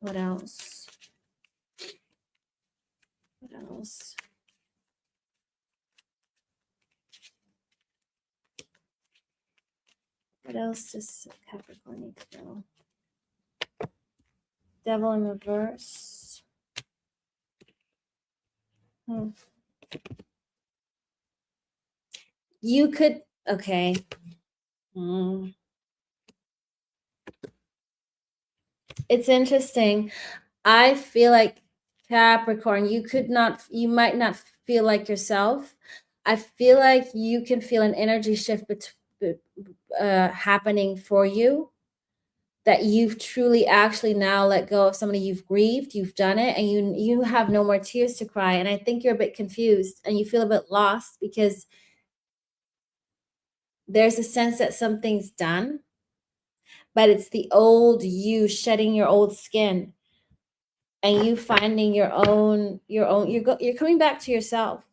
What else? What else? What else does Capricorn need to know? Devil in reverse. You could, okay. It's interesting. I feel like Capricorn, you might not feel like yourself. I feel like you can feel an energy shift happening for you, that you've truly actually now let go of somebody you've grieved, you've done it, and you have no more tears to cry. And I think you're a bit confused and you feel a bit lost because there's a sense that something's done, but it's the old you shedding your old skin and you finding your own, you're coming back to yourself.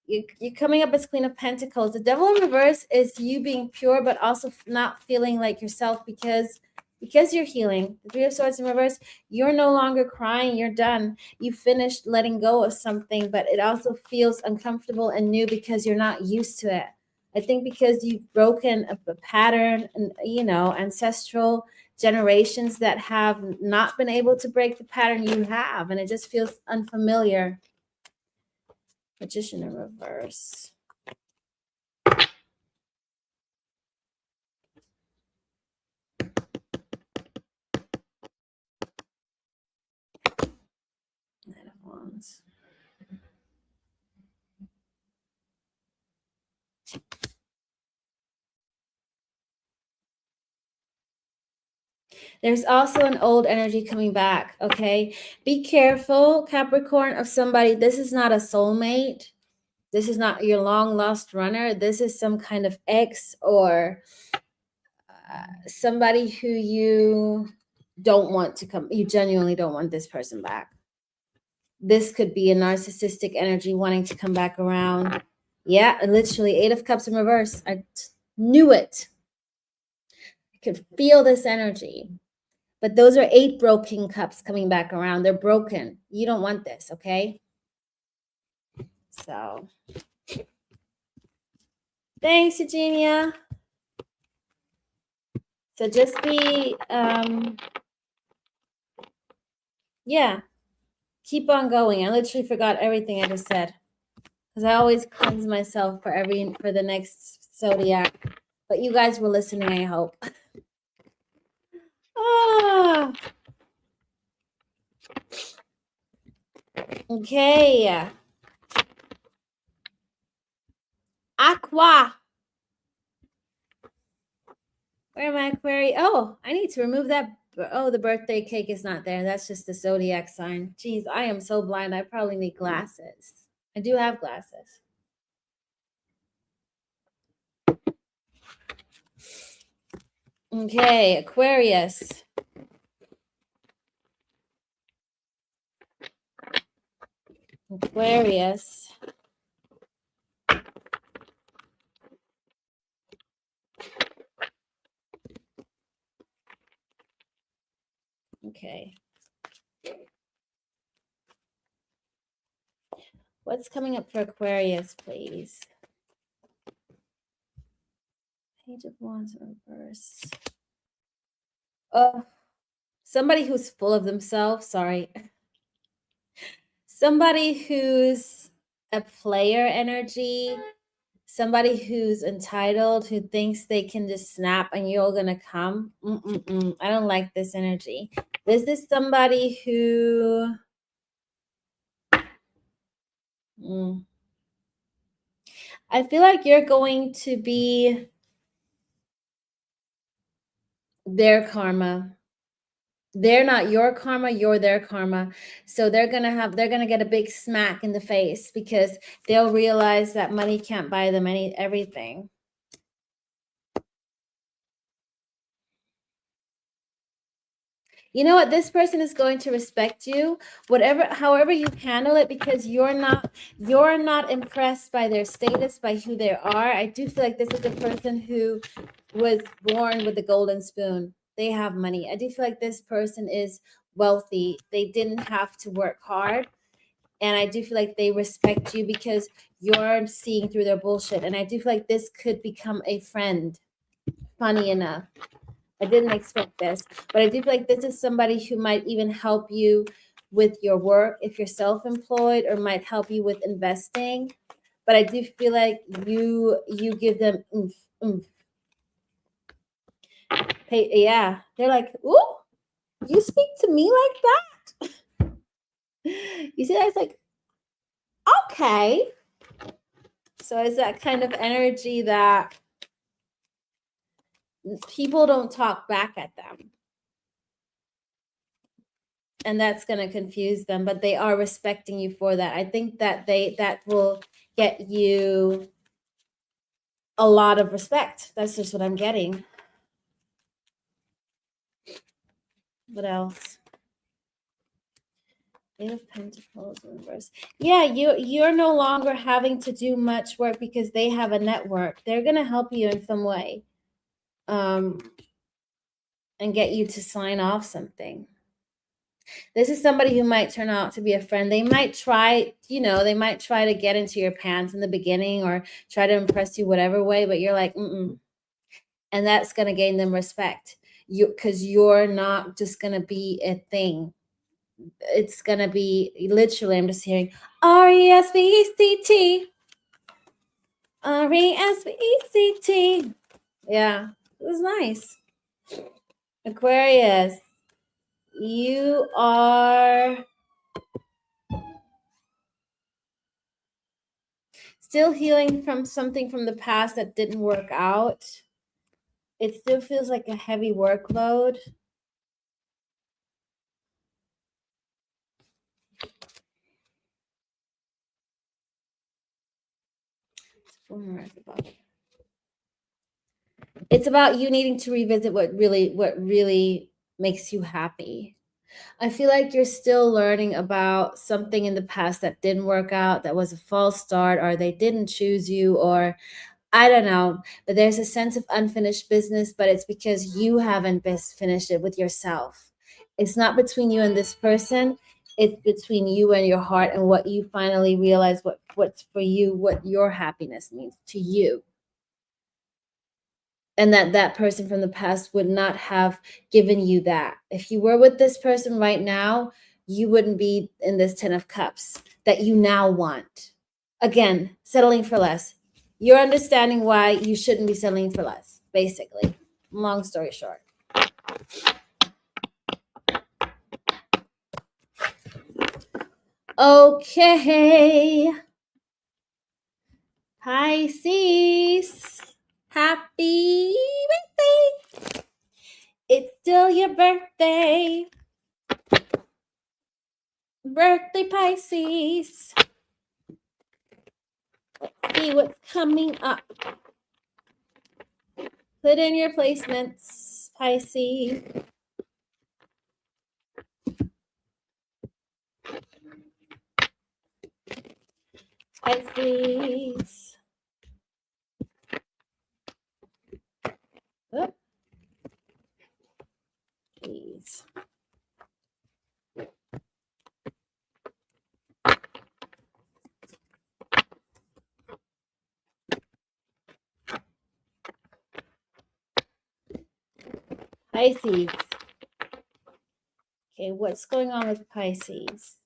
You're coming up as Queen of Pentacles. The Devil in reverse is you being pure, but also not feeling like yourself because you're healing. The Three of Swords in reverse, you're no longer crying. You're done. You finished letting go of something, but it also feels uncomfortable and new because you're not used to it. I think because you've broken a pattern and, ancestral generations that have not been able to break the pattern you have, and it just feels unfamiliar. Magician in reverse. Knight of Wands. There's also an old energy coming back, okay? Be careful, Capricorn, of somebody. This is not a soulmate. This is not your long lost runner. This is some kind of ex or somebody who you don't want to come. You genuinely don't want this person back. This could be a narcissistic energy wanting to come back around. Yeah, literally, Eight of Cups in reverse. I knew it. I could feel this energy. But those are 8 broken cups coming back around. They're broken. You don't want this, okay? So, thanks, Eugenia. So just be, yeah, keep on going. I literally forgot everything I just said because I always cleanse myself for the next zodiac. But you guys were listening, I hope. Okay. Aqua. Where am I, Aquarius? Oh, I need to remove that. Oh, the birthday cake is not there. That's just the zodiac sign. Jeez, I am so blind. I probably need glasses. I do have glasses. Okay, Aquarius. Aquarius. Okay. What's coming up for Aquarius, please? Page of Wands in reverse. Oh, somebody who's full of themselves. Sorry. Somebody who's a player energy. Somebody who's entitled, who thinks they can just snap and you're going to come. I don't like this energy. This is somebody who I feel like you're going to be their karma. They're not your karma, you're their karma. So they're going to get a big smack in the face because they'll realize that money can't buy them everything. You know what? This person is going to respect you, however you handle it, because you're not impressed by their status, by who they are. I do feel like this is a person who was born with a golden spoon. They have money. I do feel like this person is wealthy. They didn't have to work hard. And I do feel like they respect you because you're seeing through their bullshit. And I do feel like this could become a friend. Funny enough. I didn't expect this, but I do feel like this is somebody who might even help you with your work if you're self-employed, or might help you with investing. But I do feel like you give them oomph, oomph. Hey, yeah, they're like, ooh, you speak to me like that? You see, that's like, okay. So it's that kind of energy that people don't talk back at them. And that's going to confuse them, but they are respecting you for that. I think that that will get you a lot of respect. That's just what I'm getting. What else? Eight of Pentacles in reverse. Yeah, you're no longer having to do much work because they have a network. They're going to help you in some way, and get you to sign off something. This is somebody who might turn out to be a friend. They might try, they might try to get into your pants in the beginning or try to impress you whatever way, but you're like, mm-mm. And that's going to gain them respect. Because you're not just going to be a thing. It's going to be literally, I'm just hearing R-E-S-V-E-C-T. R-E-S-V-E-C-T. Yeah, it was nice. Aquarius, you are still healing from something from the past that didn't work out. It still feels like a heavy workload. It's about you needing to revisit what really makes you happy. I feel like you're still learning about something in the past that didn't work out, that was a false start, or they didn't choose you, or I don't know. But there's a sense of unfinished business, but it's because you haven't finished it with yourself. It's not between you and this person. It's between you and your heart, and what you finally realize what's for you, what your happiness means to you. And that person from the past would not have given you that. If you were with this person right now, you wouldn't be in this 10 of cups that you now want. Again, settling for less. You're understanding why you shouldn't be settling for less, basically. Long story short. Okay. Pisces. Happy birthday. It's still your birthday. Birthday Pisces. Let's see what's coming up. Put in your placements, Pisces. Pisces. Oh. Please. Pisces. Okay, what's going on with Pisces?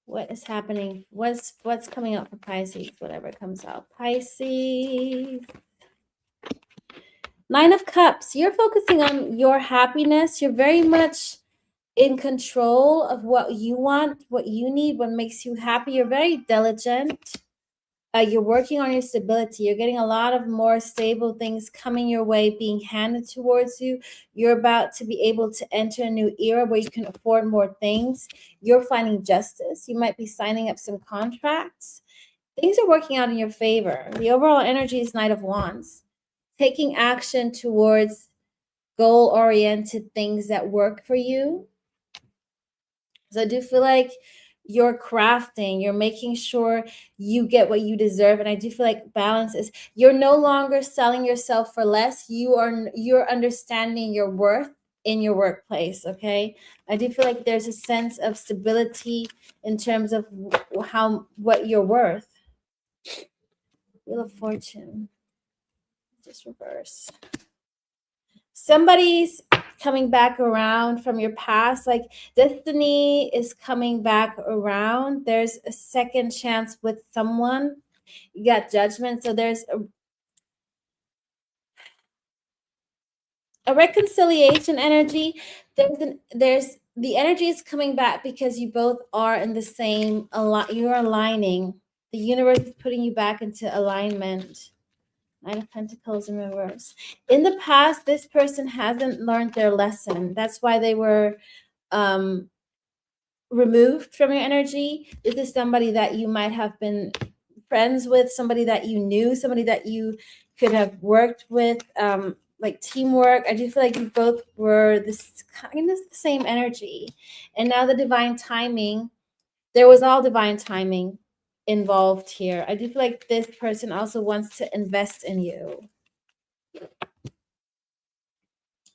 What is happening? What's coming up for Pisces? Whatever comes out. Pisces. Nine of Cups. You're focusing on your happiness. You're very much in control of what you want, what you need, what makes you happy. You're very diligent. You're working on your stability. You're getting a lot of more stable things coming your way, being handed towards you. You're about to be able to enter a new era where you can afford more things. You're finding justice. You might be signing up some contracts. Things are working out in your favor. The overall energy is Knight of Wands. Taking action towards goal-oriented things that work for you. So I do feel like you're crafting, you're making sure you get what you deserve. And I do feel like balance is, you're no longer selling yourself for less. You're understanding your worth in your workplace. Okay. I do feel like there's a sense of stability in terms of what you're worth. Wheel of Fortune. Just reverse. Somebody's coming back around from your past, like destiny is coming back around. There's a second chance with someone. You got Judgment. So there's a reconciliation energy. There's the energy is coming back because you both are in the same, you're aligning. The universe is putting you back into alignment. Nine of Pentacles in reverse. In the past, this person hasn't learned their lesson. That's why they were removed from your energy. This is somebody that you might have been friends with, somebody that you knew, somebody that you could have worked with, like teamwork. I do feel like you both were this kind of the same energy. And now the divine timing, there was all divine timing involved here. I do feel like this person also wants to invest in you.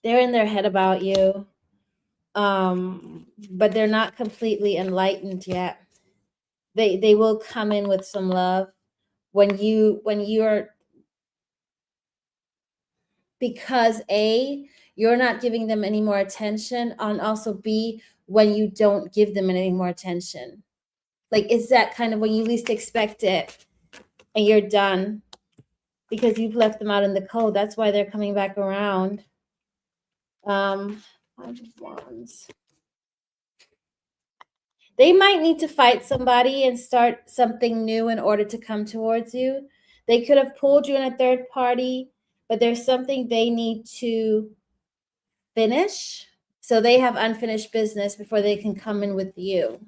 They're in their head about you, but they're not completely enlightened yet. They will come in with some love when you're, because A, you're not giving them any more attention, and also B, when you don't give them any more attention. Like it's that kind of when you least expect it and you're done because you've left them out in the cold. That's why they're coming back around. Five of Wands. They might need to fight somebody and start something new in order to come towards you. They could have pulled you in a third party, but there's something they need to finish. So they have unfinished business before they can come in with you.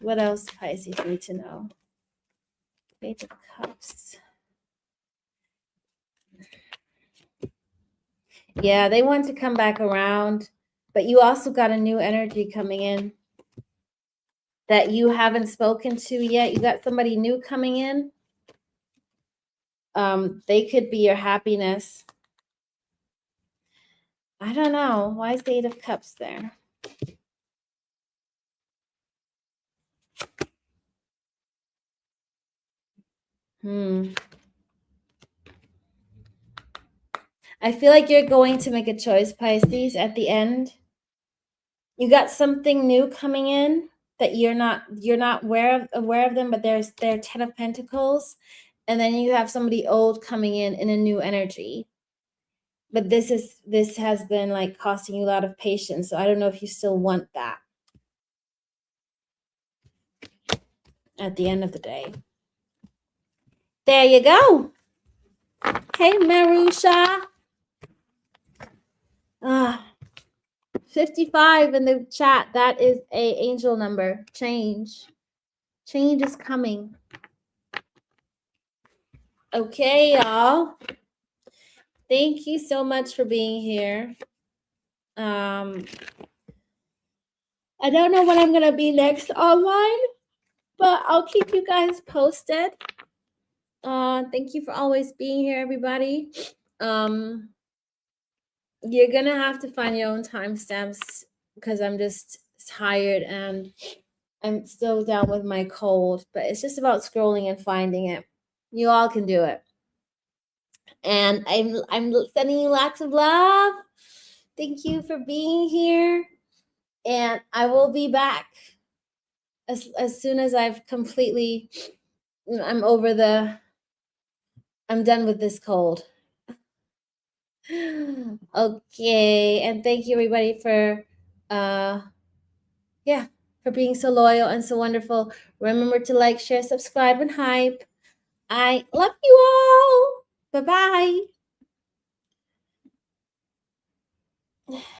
What else Pisces need to know? Page of Cups. Yeah, they want to come back around, but you also got a new energy coming in that you haven't spoken to yet. You got somebody new coming in. They could be your happiness. I don't know. Why is the Eight of Cups there? I feel like you're going to make a choice, Pisces, at the end. You got something new coming in that you're not aware of them, but they're 10 of Pentacles, and then you have somebody old coming in a new energy. But this has been like costing you a lot of patience, so I don't know if you still want that at the end of the day. There you go. Hey, Marusha. 55 in the chat. That is a angel number. Change is coming. Okay, y'all. Thank you so much for being here. I don't know when I'm gonna be next online, but I'll keep you guys posted. Thank you for always being here, everybody. You're gonna have to find your own timestamps because I'm just tired and I'm still down with my cold, but it's just about scrolling and finding it. You all can do it. And I'm sending you lots of love. Thank you for being here. And I will be back as soon as I'm done with this cold. Okay, and thank you everybody for yeah, for being so loyal and so wonderful. Remember to like, share, subscribe, and hype. I love you all. Bye-bye.